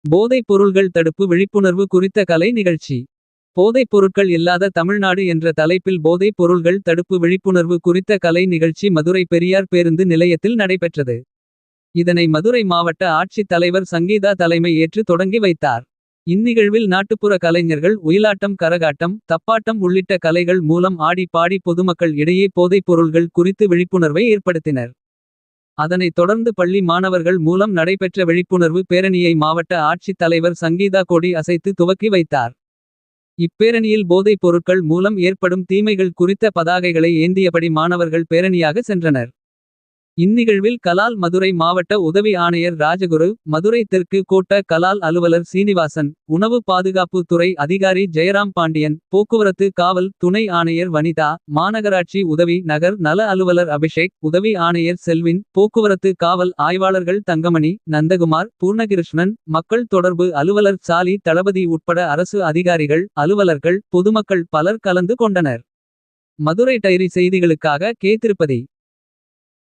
போதைப் பொருள்கள் தடுப்பு விழிப்புணர்வு குறித்த கலை நிகழ்ச்சி. போதைப் பொருட்கள் இல்லாத தமிழ்நாடு என்ற தலைப்பில் போதைப் பொருள்கள் தடுப்பு விழிப்புணர்வு குறித்த கலை நிகழ்ச்சி மதுரை பெரியார் பேருந்து நிலையத்தில் நடைபெற்றது. இதனை மதுரை மாவட்ட ஆட்சித் தலைவர் சங்கீதா தலைமை ஏற்று தொடங்கி வைத்தார். இந்நிகழ்வில் நாட்டுப்புற கலைஞர்கள் ஒயிலாட்டம், கரகாட்டம், தப்பாட்டம் உள்ளிட்ட கலைகள் மூலம் ஆடி பாடி பொதுமக்கள் இடையே போதைப் பொருள்கள் குறித்து விழிப்புணர்வை ஏற்படுத்தினர். அதனைத் தொடர்ந்து பள்ளி மாணவர்கள் மூலம் நடைபெற்ற விழிப்புணர்வு பேரணியை மாவட்ட ஆட்சித் தலைவர் சங்கீதா கொடி அசைத்து துவக்கி வைத்தார். இப்பேரணியில் போதைப் பொருட்கள் மூலம் ஏற்படும் தீமைகள் குறித்த பதாகைகளை ஏந்தியபடி மாணவர்கள் பேரணியாக சென்றனர். இந்நிகழ்வில் கலால் மதுரை மாவட்ட உதவி ஆணையர் ராஜகுரு, மதுரை தெற்கு கோட்ட கலால் அலுவலர் சீனிவாசன், உணவு பாதுகாப்பு துறை அதிகாரி ஜெயராம் பாண்டியன், போக்குவரத்து காவல் துணை ஆணையர் வனிதா, மாநகராட்சி உதவி நகர் நல அலுவலர் அபிஷேக், உதவி ஆணையர் செல்வின், போக்குவரத்து காவல் ஆய்வாளர்கள் தங்கமணி, நந்தகுமார், பூர்ணகிருஷ்ணன், மக்கள் தொடர்பு அலுவலர் சாலி தளபதி உட்பட அரசு அதிகாரிகள், அலுவலர்கள், பொதுமக்கள் பலர் கலந்து கொண்டனர். மதுரை டைரி செய்திகளுக்காக கே. திருப்பதி.